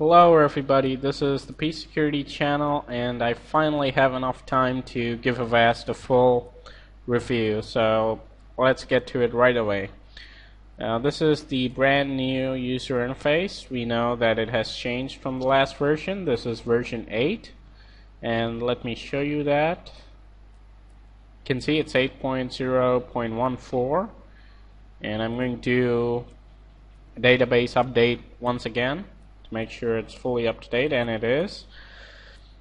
Hello everybody, this is the Peace Security channel and I finally have enough time to give Avast a full review, so let's get to it right away. Now this is the brand new user interface. We know that it has changed from the last version. This is version 8 and let me show you that. You can see it's 8.0.14 and I'm going to do a database update once again. Make sure it's fully up to date, and it is.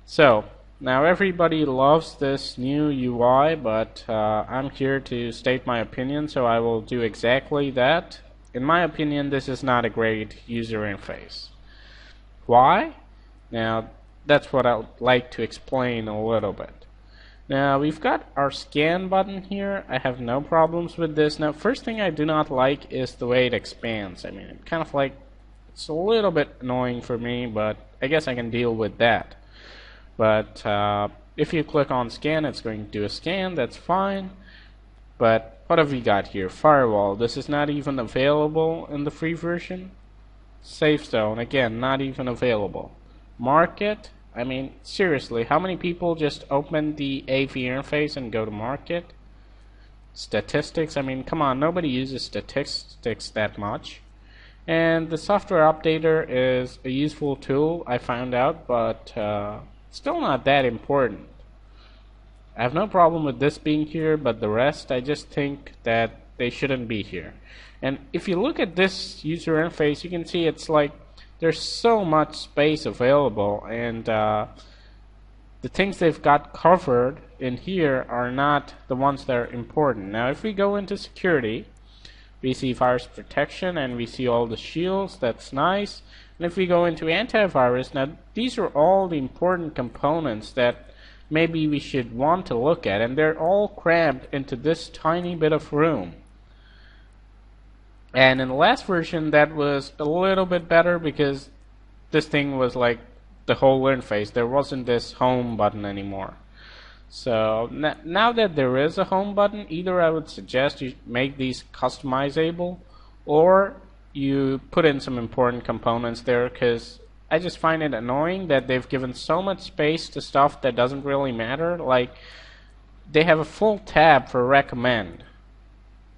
So now everybody loves this new UI, but I'm here to state my opinion, so I will do exactly that. In my opinion, this is not a great user interface. Why? Now that's what I'd like to explain a little bit. Now we've got our scan button here. I have no problems with this. Now first thing I do not like is the way it expands. I mean, it kind of like, it's a little bit annoying for me, but I guess I can deal with that. But if you click on scan, it's going to do a scan, that's fine. But what have we got here? Firewall, this is not even available in the free version. Safe zone, again, not even available. Market, I mean, seriously, how many people just open the AV interface and go to market? Statistics, I mean, come on, nobody uses statistics that much. And the software updater is a useful tool, I found out, but still not that important. I have no problem with this being here, but the rest, I just think that they shouldn't be here. And if you look at this user interface, you can see it's like there's so much space available, and the things they've got covered in here are not the ones that are important. Now if we go into security, we see virus protection and we see all the shields, that's nice. And if we go into antivirus, now these are all the important components that maybe we should want to look at, and they're all crammed into this tiny bit of room. And in the last version that was a little bit better because this thing was like the whole interface. There wasn't this home button anymore. So now that there is a home button, either I would suggest you make these customizable or you put in some important components there, because I just find it annoying that they've given so much space to stuff that doesn't really matter. Like they have a full tab for recommend.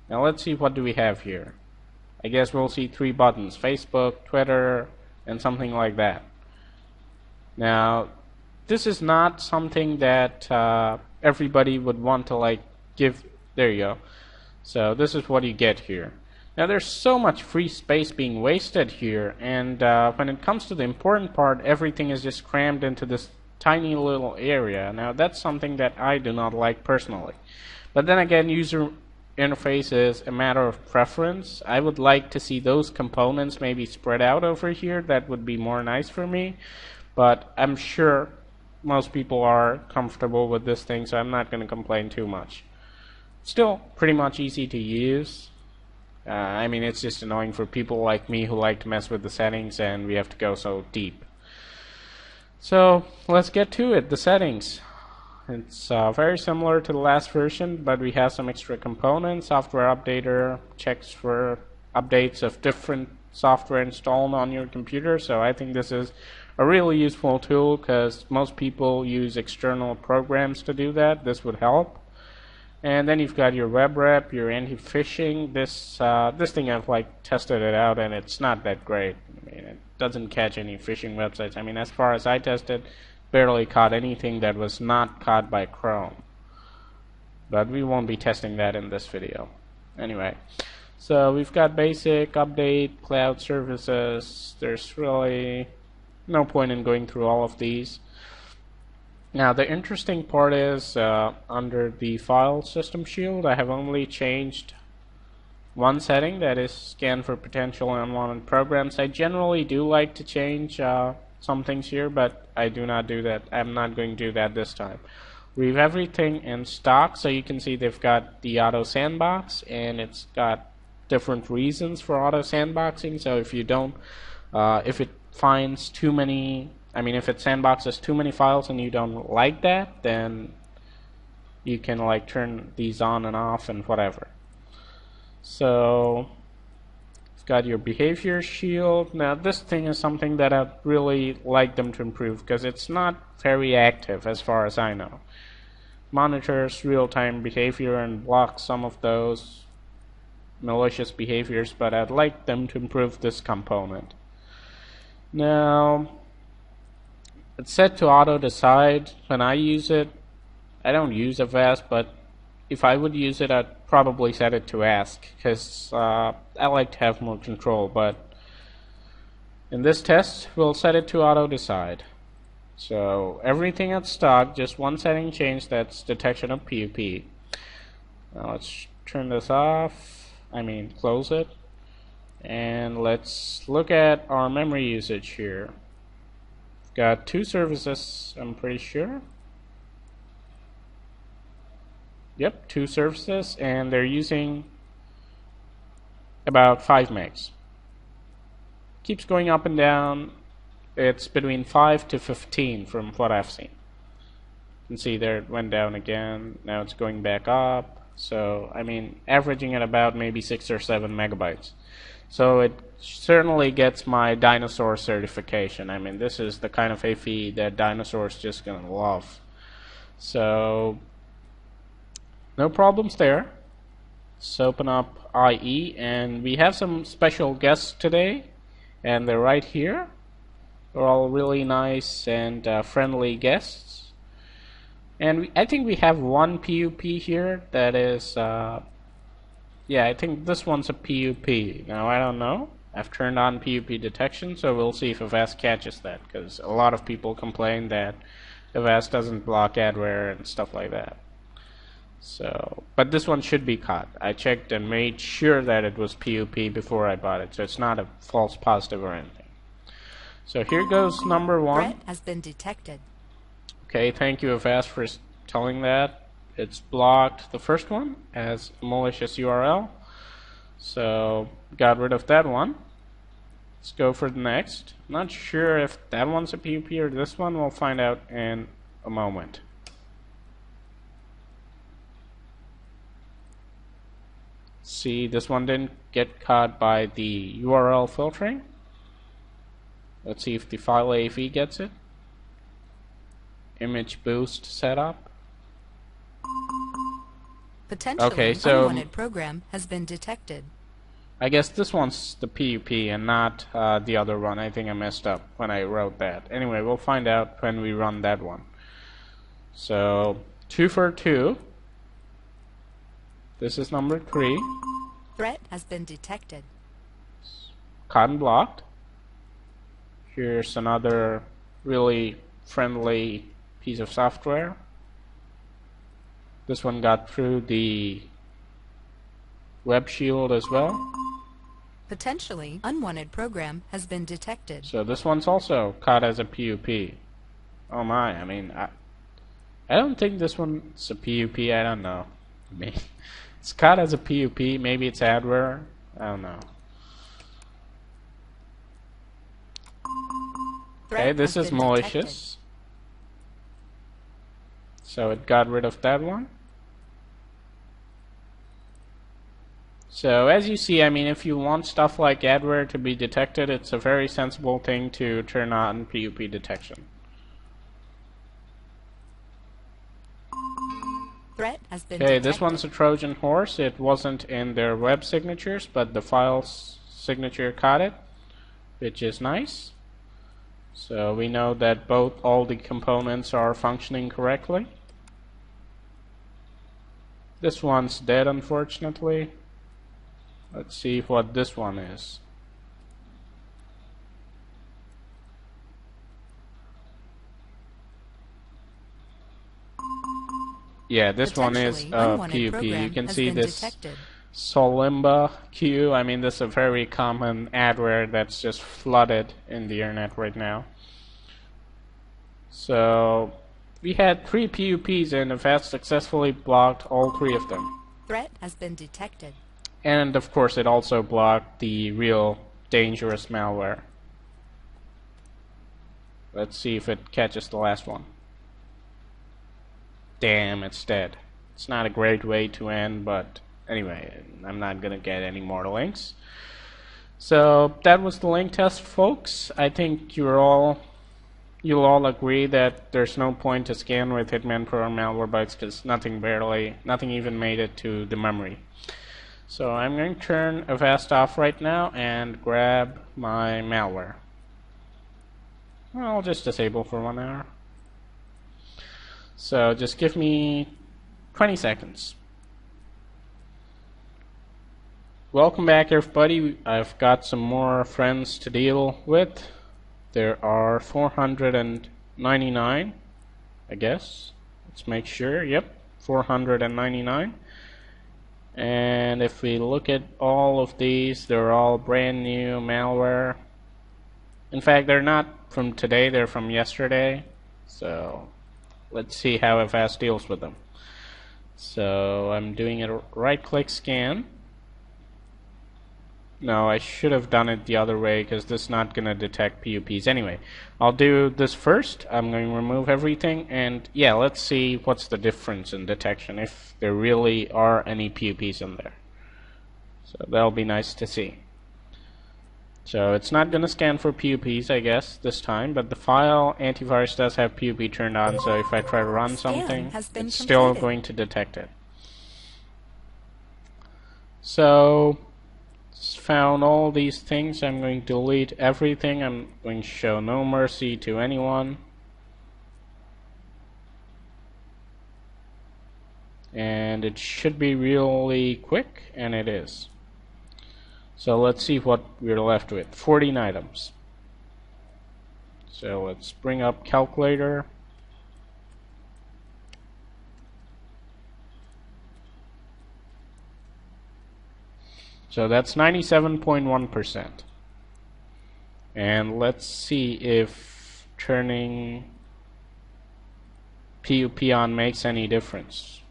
Now let's see, what do we have here? I guess we'll see 3 buttons: Facebook, Twitter, and something like that. Now this is not something that everybody would want to like give. There you go. So this is what you get here. Now there's so much free space being wasted here, and when it comes to the important part, everything is just crammed into this tiny little area. Now that's something that I do not like personally. But then again, user interface is a matter of preference. I would like to see those components maybe spread out over here. That would be more nice for me. But I'm sure most people are comfortable with this thing, so I'm not going to complain too much. Still pretty much easy to use. I mean, it's just annoying for people like me who like to mess with the settings and we have to go so deep. So let's get to it, the settings. It's very similar to the last version, but we have some extra components. Software updater checks for updates of different software installed on your computer, so I think this is a really useful tool because most people use external programs to do that. This would help. And then you've got your web rep, your anti-phishing. This thing, I've like tested it out and it's not that great. I mean, it doesn't catch any phishing websites. I mean, as far as I tested, barely caught anything that was not caught by Chrome. But we won't be testing that in this video. Anyway, so we've got basic, update, cloud services. There's really no point in going through all of these. Now the interesting part is under the file system shield, I have only changed one setting, that is scan for potential unwanted programs. I generally do like to change some things here, but I do not do that. I'm not going to do that this time. We have everything in stock, so you can see they've got the auto sandbox and it's got different reasons for auto sandboxing. So if you don't, if it finds too many, I mean if it sandboxes too many files and you don't like that, then you can like turn these on and off and whatever. So You've got your behavior shield. Now this thing is something that I'd really like them to improve because it's not very active as far as I know. Monitors real-time behavior and blocks some of those malicious behaviors, but I'd like them to improve this component. Now, it's set to auto decide. When I use it, I don't use Avast, but if I would use it, I'd probably set it to ask because I like to have more control. But in this test, we'll set it to auto decide. So everything at stock, just one setting change, that's detection of PUP. Now let's turn this off, close it. And let's look at our memory usage here. Got 2 services, I'm pretty sure. Yep, 2 services, and they're using about 5 megs. Keeps going up and down. It's between 5 to 15 from what I've seen. You can see there it went down again. Now it's going back up. So, averaging at about maybe 6 or 7 megabytes. So it certainly gets my dinosaur certification. This is the kind of AFI that dinosaurs just gonna love. So, no problems there. Let's open up IE, and we have some special guests today, and they're right here. They're all really nice and friendly guests. And I think we have one PUP here that is, yeah, I think this one's a PUP. Now, I don't know. I've turned on PUP detection, so we'll see if Avast catches that, because a lot of people complain that Avast doesn't block adware and stuff like that. So, but this one should be caught. I checked and made sure that it was PUP before I bought it, so it's not a false positive or anything. So here goes number 1. Threat has been detected. Okay, thank you Avast for telling that. It's blocked the first one as a malicious URL. So got rid of that one. Let's go for the next. Not sure if that one's a PUP or this one. We'll find out in a moment. See, this one didn't get caught by the URL filtering. Let's see if the file AV gets it. Image boost setup. Potentially okay, so unwanted program has been detected. I guess this one's the PUP and not the other one. I think I messed up when I wrote that. Anyway, we'll find out when we run that one. So 2 for 2. This is number 3. Threat has been detected. Caught and blocked. Here's another really friendly piece of software. This one got through the web shield as well. Potentially unwanted program has been detected. So this one's also caught as a PUP. Oh my, I don't think this one's a PUP, I don't know. It's caught as a PUP, maybe it's adware, I don't know. Okay, this is malicious. So it got rid of that one. So as you see, if you want stuff like adware to be detected, it's a very sensible thing to turn on PUP detection. Threat has been Okay, detected. this one's a Trojan horse. It wasn't in their web signatures, but the file's signature caught it, which is nice. So we know that all the components are functioning correctly. This one's dead, unfortunately. Let's see what this one is. Yeah, this one is a PUP. You can see this Solimba queue. This is a very common adware that's just flooded in the internet right now. So we had 3 PUPs and Avast successfully blocked all 3 of them. Threat has been detected. And of course it also blocked the real dangerous malware. Let's see if it catches the last one. Damn, it's dead. It's not a great way to end, but anyway, I'm not gonna get any more links. So that was the link test, folks. I think you'll all agree that there's no point to scan with Hitman Pro or Malwarebytes because nothing even made it to the memory. So I'm going to turn Avast off right now and grab my malware. I'll just disable for 1 hour. So just give me 20 seconds. Welcome back, everybody. I've got some more friends to deal with. There are 499, I guess. Let's make sure. Yep, 499. And if we look at all of these, they're all brand new malware. In fact, they're not from today, they're from yesterday. So let's see how Avast deals with them. So I'm doing a right-click scan. No, I should have done it the other way because this is not going to detect PUPs. Anyway, I'll do this first. I'm going to remove everything, and yeah, let's see what's the difference in detection, if there really are any PUPs in there. So that'll be nice to see. So it's not going to scan for PUPs, I guess, this time, but the file antivirus does have PUP turned on, so if I try to run something, it's still going to detect it. So found all these things. I'm going to delete everything. I'm going to show no mercy to anyone. And it should be really quick, and it is. So let's see what we're left with. 14 items. So let's bring up calculator. So that's 97.1%. And let's see if turning PUP on makes any difference.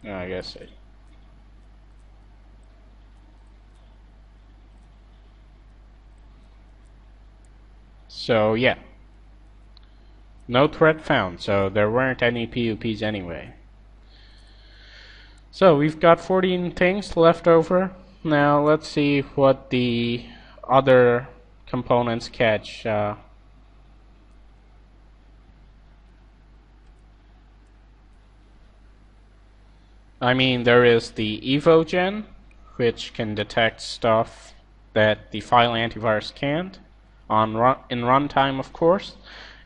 I guess it. So yeah. No threat found, so there weren't any PUPs anyway. So we've got 14 things left over. Now let's see what the other components catch. I mean, there is the evogen, which can detect stuff that the file antivirus can't, in runtime, of course.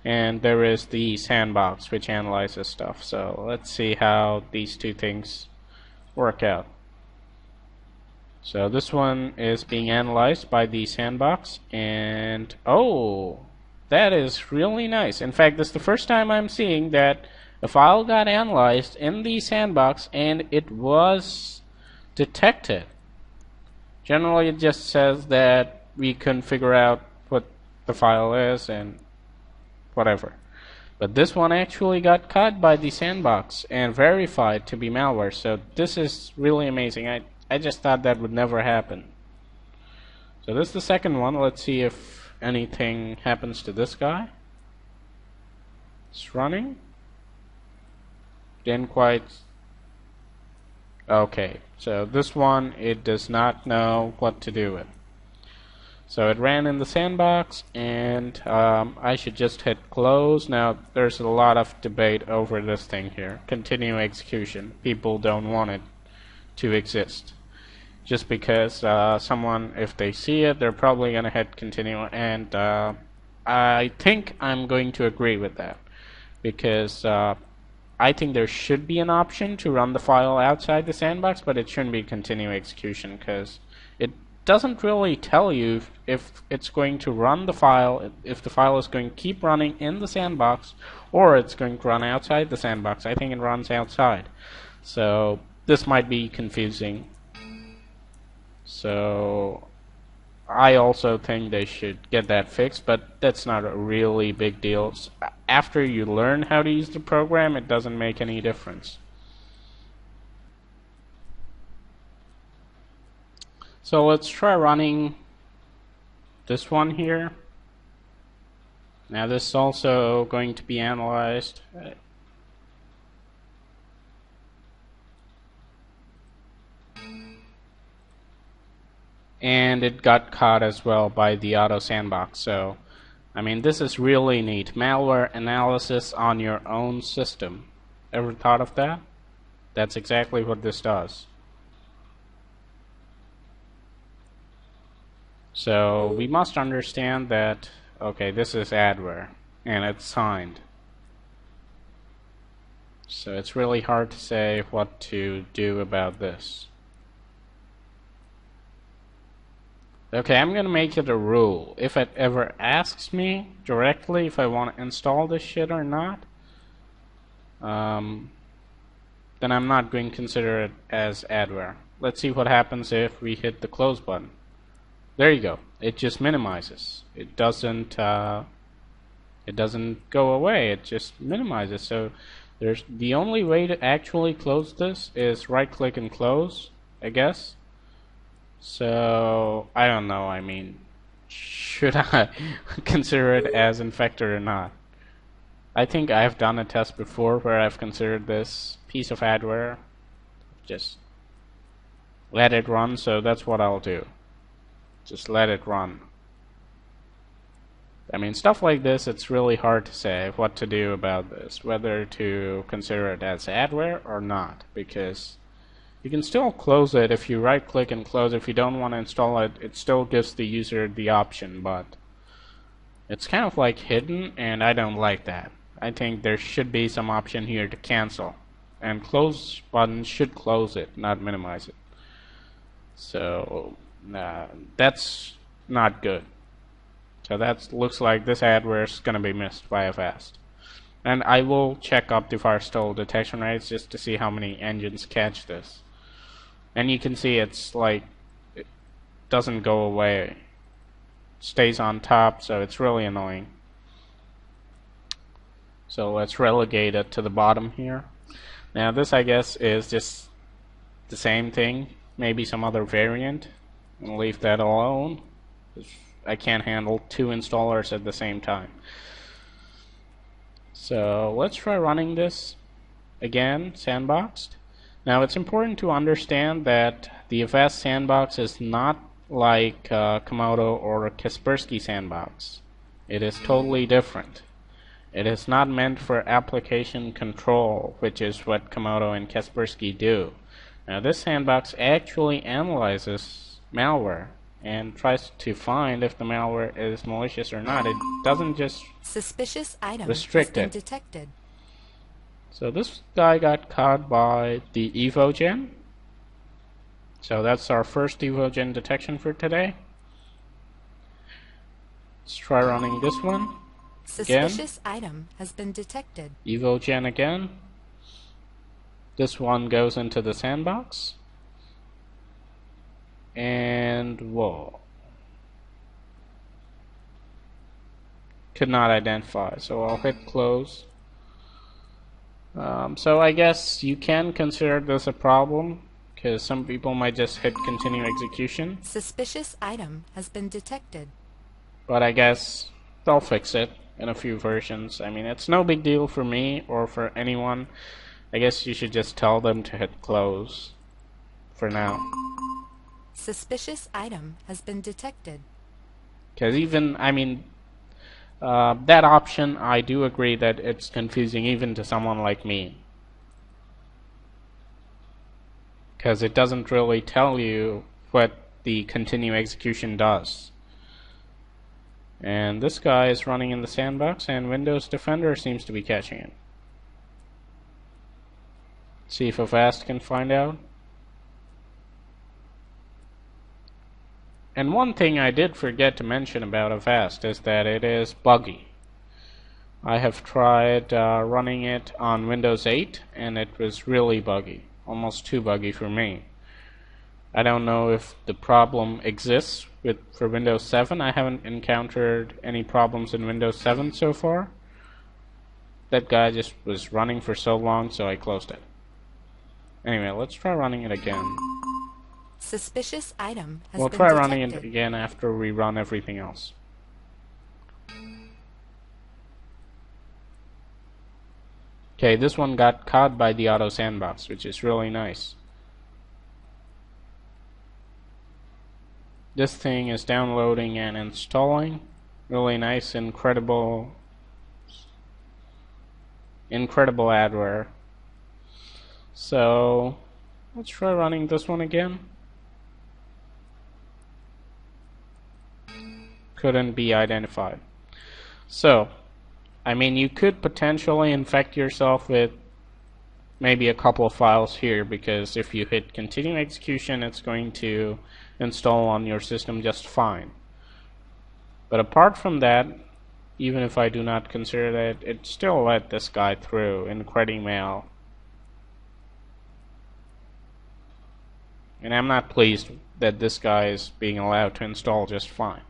And there is the sandbox, which analyzes stuff. So let's see how these two things work out. So this one is being analyzed by the sandbox, and oh, that is really nice. In fact, this is the first time I'm seeing that a file got analyzed in the sandbox and it was detected. Generally, it just says that we couldn't figure out what the file is and whatever. But this one actually got caught by the sandbox and verified to be malware. So this is really amazing. I just thought that would never happen. So this is the second one. Let's see if anything happens to this guy. It's running. Didn't quite. Okay, so this one, it does not know what to do with. So it ran in the sandbox, and I should just hit close. Now there's a lot of debate over this thing here. Continue execution. People don't want it to exist. Just because someone, if they see it, they're probably going to hit continue. And I think I'm going to agree with that. Because I think there should be an option to run the file outside the sandbox, but it shouldn't be continue execution, because it doesn't really tell you if it's going to run the file, if the file is going to keep running in the sandbox or it's going to run outside the sandbox. I think it runs outside. So this might be confusing. So I also think they should get that fixed, but that's not a really big deal. After you learn how to use the program, it doesn't make any difference. So let's try running this one here. Now this is also going to be analyzed. and it got caught as well by the Auto Sandbox. So, I mean, this is really neat. Malware analysis on your own system. Ever thought of that? That's exactly what this does. So we must understand that, okay, this is adware and it's signed. So it's really hard to say what to do about this. Okay, I'm gonna make it a rule. If it ever asks me directly if I want to install this shit or not, then I'm not going to consider it as adware. Let's see what happens if we hit the close button. There you go. It just minimizes. It doesn't go away. It just minimizes. So there's the only way to actually close this is right-click and close, I guess. So I don't know. I mean, should I consider it as infected or not? I think I've done a test before where I've considered this piece of adware. Just let it run. So that's what I'll do. Just let it run. I mean, stuff like this, it's really hard to say what to do about this, whether to consider it as adware or not, because you can still close it if you right click and close. If you don't want to install it, it still gives the user the option, but it's kind of like hidden, and I don't like that. I think there should be some option here to cancel, and close button should close it, not minimize it. So that's not good. So that looks like this adware is going to be missed by Avast. And I will check up the firewall detection rates just to see how many engines catch this. And you can see it's like, it doesn't go away. It stays on top, so it's really annoying. So let's relegate it to the bottom here. Now this, I guess, is just the same thing, maybe some other variant. I'll leave that alone. I can't handle 2 installers at the same time. So let's try running this again, sandboxed. Now it's important to understand that the Avast Sandbox is not like Komodo or Kaspersky Sandbox. It is totally different. It is not meant for application control, which is what Komodo and Kaspersky do. Now this sandbox actually analyzes malware and tries to find if the malware is malicious or not. It doesn't just suspicious item restrict has been it. detected. So this guy got caught by the EvoGen. So that's our first EvoGen detection for today. Let's try running this one. Suspicious item has been detected. EvoGen again. This one goes into the sandbox. And whoa. Could not identify, so I'll hit close. So I guess you can consider this a problem, because some people might just hit continue execution. Suspicious item has been detected. But I guess they'll fix it in a few versions. I mean, it's no big deal for me or for anyone. I guess you should just tell them to hit close for now. Suspicious item has been detected. Because even, I mean, that option, I do agree that it's confusing even to someone like me. Because it doesn't really tell you what the continue execution does. And this guy is running in the sandbox, and Windows Defender seems to be catching it. See if Avast can find out. And one thing I did forget to mention about Avast is that it is buggy. I have tried running it on Windows 8 and it was really buggy, almost too buggy for me. I don't know if the problem exists for Windows 7. I haven't encountered any problems in Windows 7 so far. That guy just was running for so long, so I closed it. Anyway, let's try running it again. Suspicious item has We'll been try detected. running it again after we run everything else. Okay, this one got caught by the Auto Sandbox, which is really nice. This thing is downloading and installing. Really nice, incredible adware. So let's try running this one again. Couldn't be identified. So, I mean, you could potentially infect yourself with maybe a couple of files here, because if you hit continue execution, it's going to install on your system just fine. But apart from that, even if I do not consider that, it still let this guy through in Mail. And I'm not pleased that this guy is being allowed to install just fine.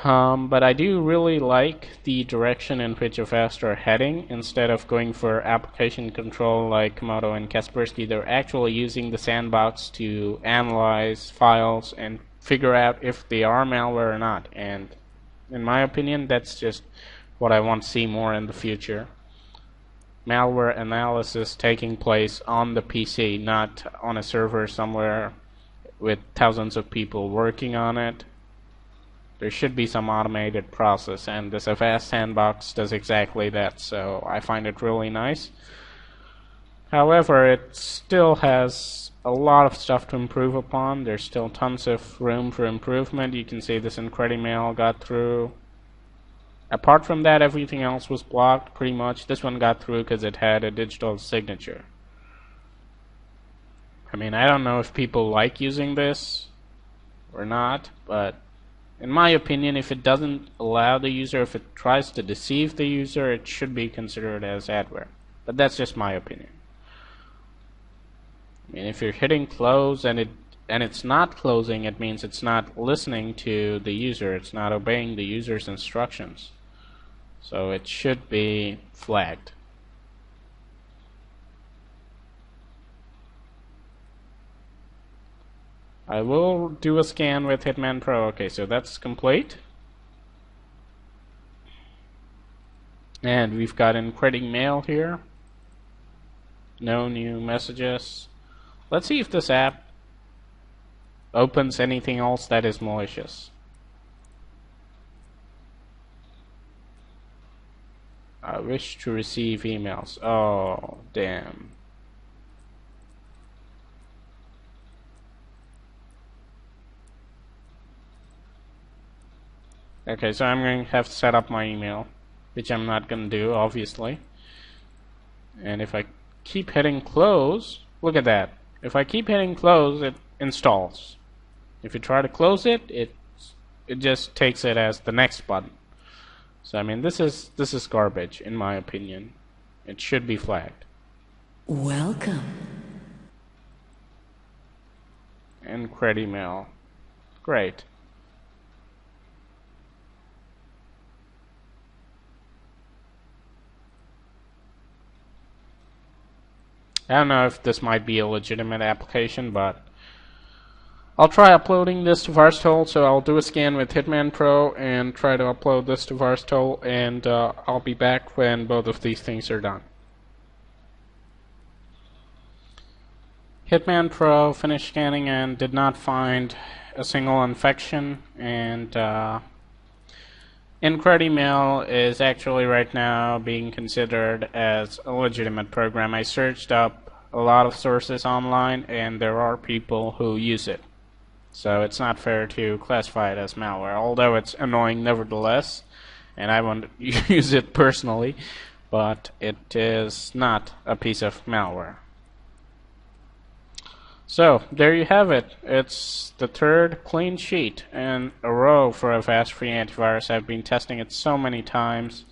But I do really like the direction in which Avast are heading. Instead of going for application control like Komodo and Kaspersky, they're actually using the sandbox to analyze files and figure out if they are malware or not. And in my opinion, that's just what I want to see more in the future. Malware analysis taking place on the PC, not on a server somewhere with thousands of people working on it. There should be some automated process, and this Avast Sandbox does exactly that, so I find it really nice. However, it still has a lot of stuff to improve upon. There's still tons of room for improvement. You can see this Mail got through. Apart from that, everything else was blocked pretty much. This one got through because it had a digital signature. I mean, I don't know if people like using this or not, but in my opinion, if it doesn't allow the user, if it tries to deceive the user, it should be considered as adware. But that's just my opinion. I mean, if you're hitting close and it's not closing, it means it's not listening to the user. It's not obeying the user's instructions. So it should be flagged. I will do a scan with Hitman Pro. Okay, so that's complete. And we've got Mail here. No new messages. Let's see if this app opens anything else that is malicious. I wish to receive emails. Oh, damn. Okay, so I'm going to have to set up my email, which I'm not going to do, obviously. And if I keep hitting close, look at that. If I keep hitting close, it installs. If you try to close it, it just takes it as the next button. So I mean, this is garbage in my opinion. It should be flagged. Welcome. And Mail. Great. I don't know if this might be a legitimate application, but I'll try uploading this to Varstol. So I'll do a scan with Hitman Pro and try to upload this to Varstol, and I'll be back when both of these things are done. Hitman Pro finished scanning and did not find a single infection, and Mail is actually right now being considered as a legitimate program. I searched up a lot of sources online, and there are people who use it. So it's not fair to classify it as malware, although it's annoying nevertheless, and I won't use it personally, but it is not a piece of malware. So, there you have it. It's the third clean sheet in a row for Avast Free Antivirus. I've been testing it so many times,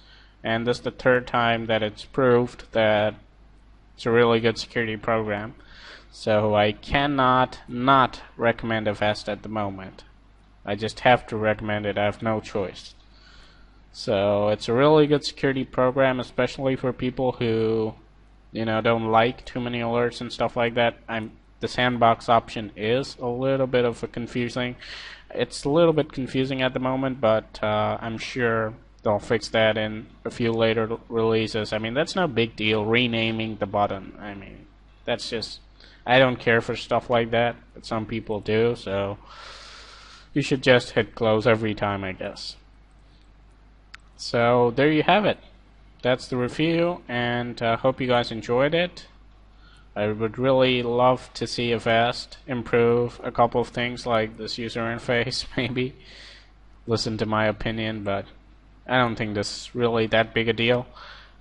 and this is the third time that it's proved that it's a really good security program. So I cannot not recommend Avast at the moment. I just have to recommend it. I have no choice. So it's a really good security program, especially for people who, don't like too many alerts and stuff like that. The sandbox option is a little bit of a confusing. It's a little bit confusing at the moment, but I'm sure they'll fix that in a few later releases. I mean, that's no big deal, renaming the button. I mean, that's just I don't care for stuff like that, but some people do, so you should just hit close every time, I guess. So there you have it. That's the review, and I hope you guys enjoyed it. I would really love to see Avast improve a couple of things like this user interface, maybe. Listen to my opinion, but I don't think this is really that big a deal.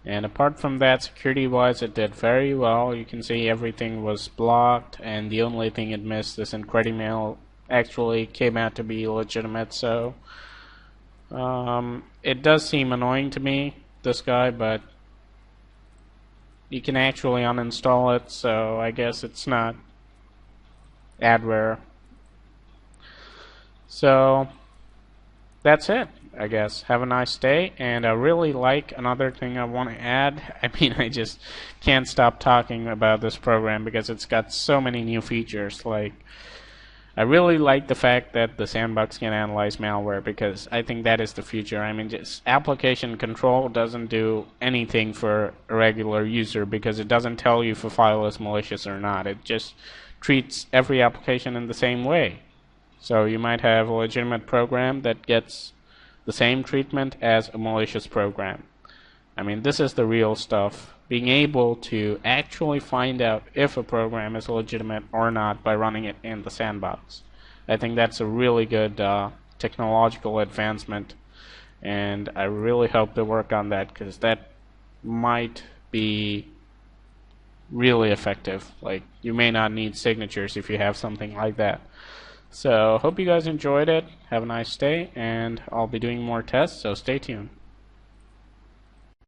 And apart from that, security-wise, it did very well. You can see everything was blocked, and the only thing it missed is IncrediMail actually came out to be legitimate. So it does seem annoying to me, this guy, but you can actually uninstall it, so I guess it's not adware. So that's it, I guess. Have a nice day. And I really like another thing I want to add. I mean, I just can't stop talking about this program because it's got so many new features. Like, I really like the fact that the sandbox can analyze malware, because I think that is the future. I mean, just application control doesn't do anything for a regular user because it doesn't tell you if a file is malicious or not. It just treats every application in the same way. So you might have a legitimate program that gets the same treatment as a malicious program. I mean, this is the real stuff. Being able to actually find out if a program is legitimate or not by running it in the sandbox. I think that's a really good technological advancement, and I really hope they work on that, because that might be really effective. Like, you may not need signatures if you have something like that. So hope you guys enjoyed it. Have a nice day, and I'll be doing more tests, so stay tuned.